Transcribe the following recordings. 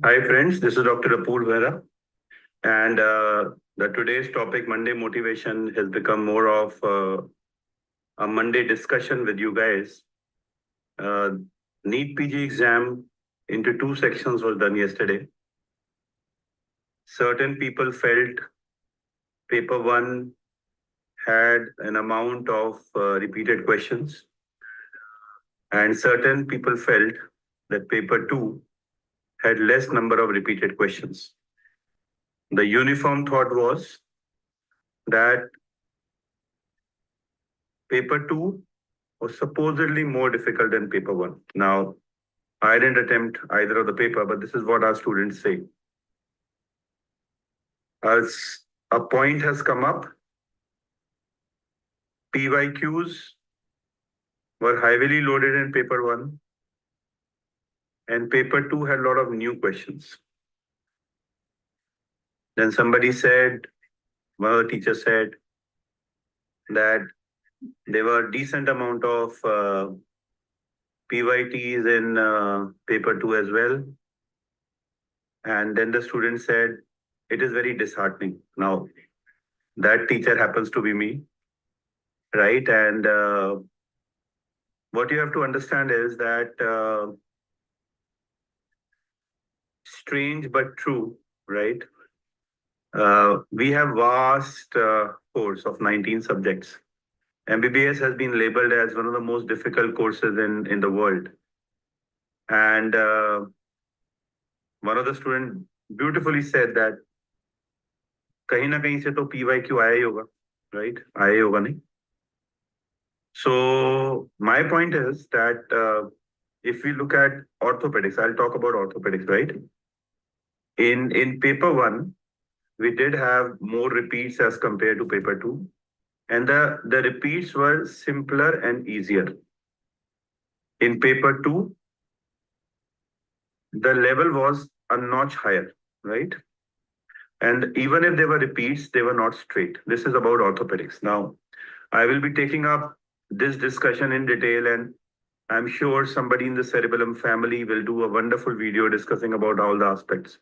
Hi friends, this is Dr. Apurv Mehra, and the today's topic, Monday motivation, has become more of a Monday discussion with you guys. Uh, NEET PG exam into two sections was done yesterday. Certain people felt paper one had an amount of repeated questions, and certain people felt that paper two had less number of repeated questions. The uniform thought was that paper two was supposedly more difficult than paper one. Now, I didn't attempt either of the paper, but this is what our students say. As a point has come up, PYQs were heavily loaded in paper one, and paper two had a lot of new questions. Then somebody said, one of the teachers said that there were decent amount of PYTs in paper two as well. And then the student said, it is very disheartening. Now, that teacher happens to be me, right? And what you have to understand is that strange but true, right? We have vast course of 19 subjects. MBBS has been labeled as one of the most difficult courses in the world. And one of the students beautifully said that कहीं ना कहीं से तो PYQ आया ही होगा, right? आया ही होगा नहीं. So my point is that if we look at orthopedics, I'll talk about orthopedics, right? In paper one, we did have more repeats as compared to paper two, and the repeats were simpler and easier. In paper two, the level was a notch higher, right? And even if they were repeats, they were not straight. This is about orthopedics. Now, I will be taking up this discussion in detail, and I'm sure somebody in the cerebellum family will do a wonderful video discussing about all the aspects.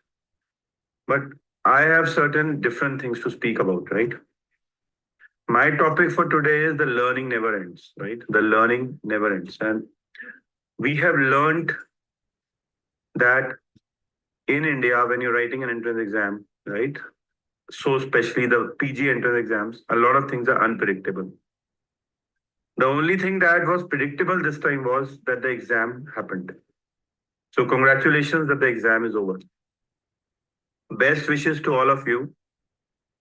But I have certain different things to speak about, right? My topic for today is the learning never ends, right? The learning never ends. And we have learned that in India, when you're writing an entrance exam, right? So especially the PG entrance exams, a lot of things are unpredictable. The only thing that was predictable this time was that the exam happened. So congratulations that the exam is over. Best wishes to all of you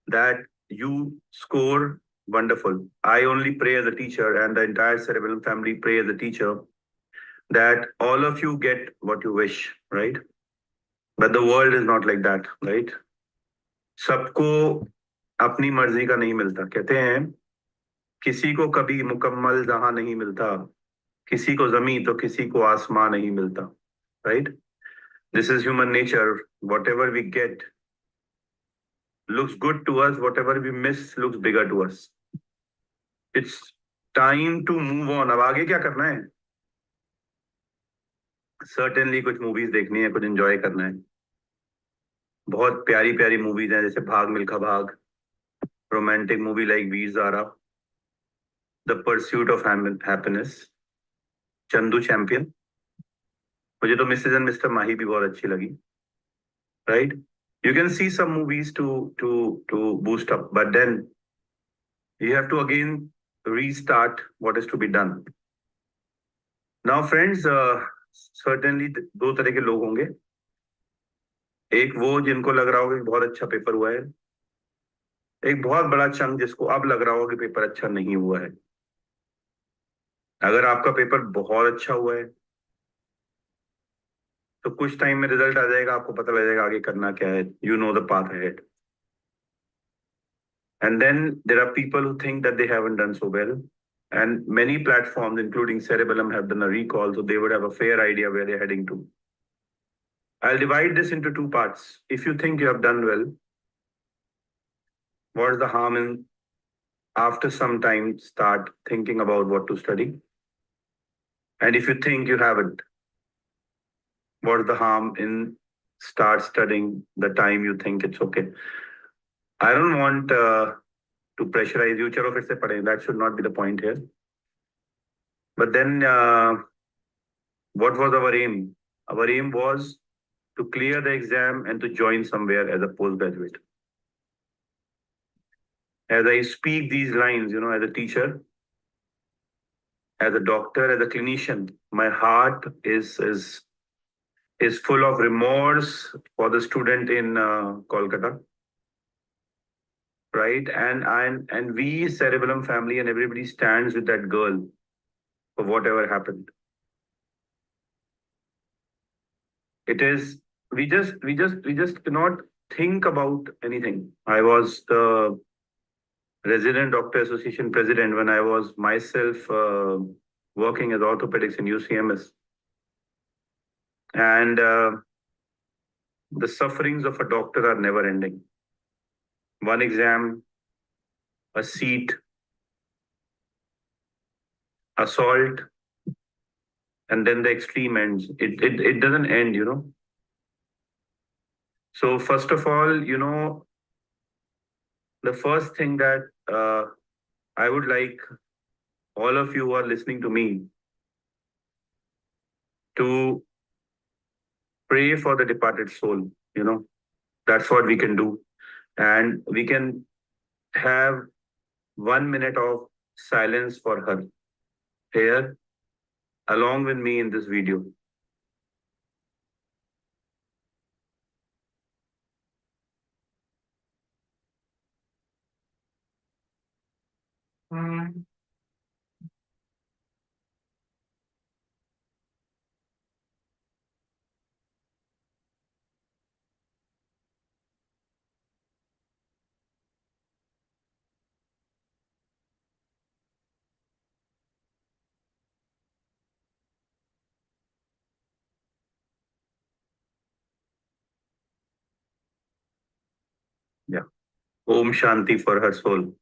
that you score wonderful. I only pray as a teacher, and the entire cerebellum family pray as a teacher, that all of you get what you wish, right? But the world is not like that, right? सबको अपनी मर्जी का नहीं मिलता. कहते हैं किसी को कभी मुकम्मल जहां नहीं मिलता, किसी को जमीन तो किसी को आसमान नहीं मिलता, right? This is human nature. Whatever we get looks good to us, whatever we miss looks bigger to us. It's time to move on. अब आगे क्या करना है? Certainly कुछ मूवीज देखनी है, कुछ एंजॉय करना है. बहुत प्यारी प्यारी मूवीज हैं, जैसे Bhaag Milkha Bhaag, romantic movie like Veer Zaara, the pursuit of happiness, Chandu champion. मुझे तो मिसेज एंड मिस्टर माही भी बहुत अच्छी लगी, right? You can see some movies to boost up, but then you have to again restart what is to be done. Now, friends, certainly दो तरह के लोग होंगे. एक वो जिनको लग रहा होगा कि बहुत अच्छा पेपर हुआ है, एक बहुत बड़ा चंग जिसको अब लग रहा होगा कि पेपर अच्छा नहीं हुआ है. अगर आपका पेपर बहुत अच्छा हुआ है तो कुछ टाइम में रिजल्ट आ जाएगा, आपको पता लग जाएगा आगे करना क्या है. You know the path ahead. And then there are people who think that they haven't done so well. And many platforms, including Cerebellum, have done a recall, so they would have a fair idea where they're heading to. I'll divide this into two parts. If you think you have done well, what's the harm in after some time start thinking about what to study? And if you think you haven't, what's the harm in start studying the time you think it's okay. I don't want to pressurize you. Chalo, fir se padhe. That should not be the point here. But then, what was our aim? Our aim was to clear the exam and to join somewhere as a postgraduate. As I speak these lines, as a teacher, as a doctor, as a clinician, my heart is full of remorse for the student in Kolkata, right? And we Cerebellum family and everybody stands with that girl for whatever happened. It is we just cannot think about anything. I was the Resident Doctor Association president when I was myself working as orthopedics in UCMS, and the sufferings of a doctor are never ending. One exam, a seat, assault, and then the extreme ends. It doesn't end. So first of all, the first thing that I would like all of you who are listening to me to pray for the departed soul. That's what we can do, and we can have 1 minute of silence for her here, along with me in this video. Yeah. Om Shanti for her soul.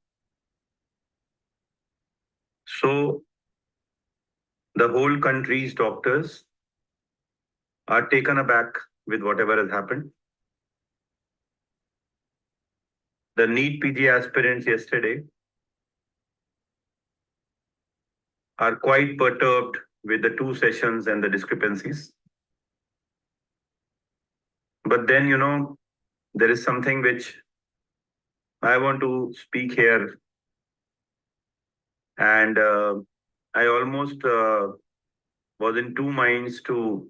So the whole country's doctors are taken aback with whatever has happened. The NEET PG aspirants yesterday are quite perturbed with the 2 sessions and the discrepancies. But then, there is something which I want to speak here, and I almost was in two minds to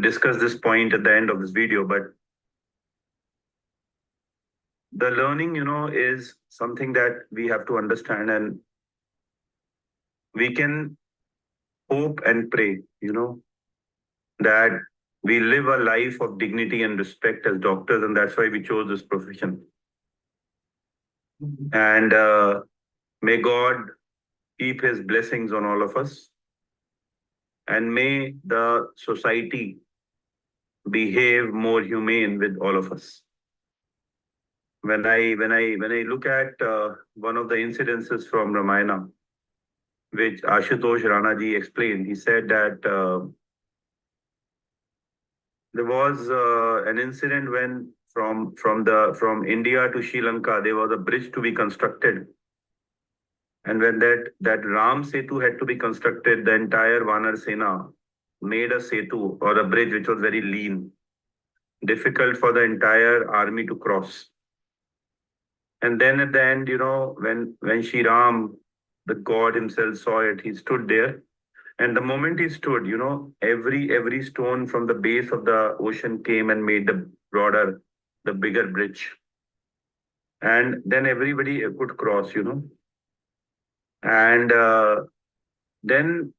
discuss this point at the end of this video. But the learning, is something that we have to understand, and we can hope and pray, that we live a life of dignity and respect as doctors, and that's why we chose this profession. And may God keep his blessings on all of us, and may the society behave more humane with all of us. When I look at one of the incidences from Ramayana, which Ashutosh Rana ji explained, he said that there was an incident when from India to Sri Lanka there was a bridge to be constructed, and when that Ram Setu had to be constructed, the entire Vanar Sena made a setu or a bridge which was very lean, difficult for the entire army to cross. And then at the end, when Shri Ram, the God himself, saw it, he stood there. And the moment he stood, every stone from the base of the ocean came and made the bigger bridge. And then everybody could cross. And then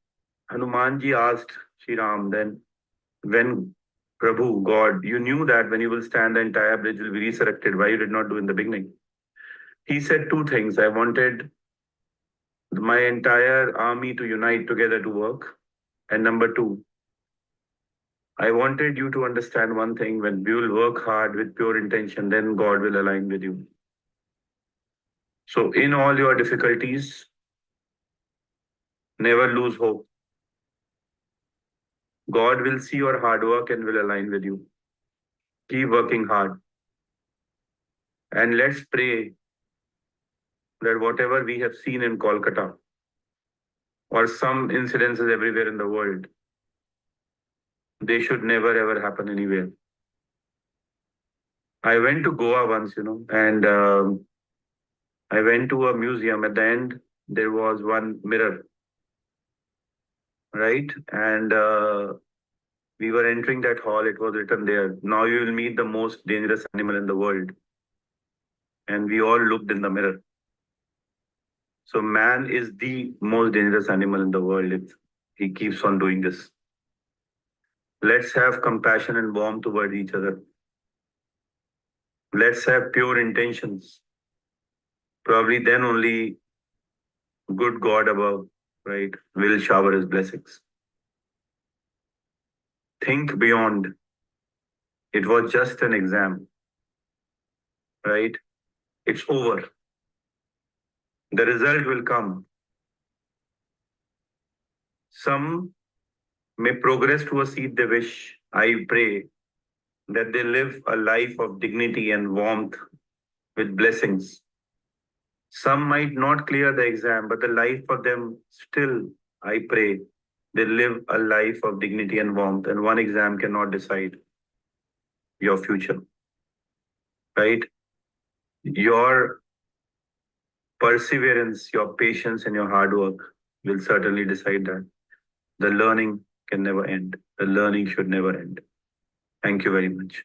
Hanumanji asked Shri Ram, then when Prabhu, God, you knew that when you will stand, the entire bridge will be resurrected. Why you did not do in the beginning? He said two things. I wanted my entire army to unite together to work. And number two, I wanted you to understand one thing: when we will work hard with pure intention, then God will align with you. So, in all your difficulties, never lose hope. God will see your hard work and will align with you. Keep working hard. And let's pray that whatever we have seen in Kolkata or some incidences everywhere in the world, they should never ever happen anywhere. I went to Goa once, and I went to a museum. At the end, there was one mirror, right? And we were entering that hall. It was written there, now you will meet the most dangerous animal in the world. And we all looked in the mirror. So man is the most dangerous animal in the world if he keeps on doing this. Let's have compassion and warmth toward each other. Let's have pure intentions. Probably then only good God above, right, will shower his blessings. Think beyond. It was just an exam, right? It's over. The result will come. Some may progress to a seat they wish. I pray that they live a life of dignity and warmth with blessings. Some might not clear the exam, but the life for them still, I pray, they live a life of dignity and warmth, and one exam cannot decide your future, right? Your perseverance, your patience, and your hard work will certainly decide that. The learning can never end. The learning should never end. Thank you very much.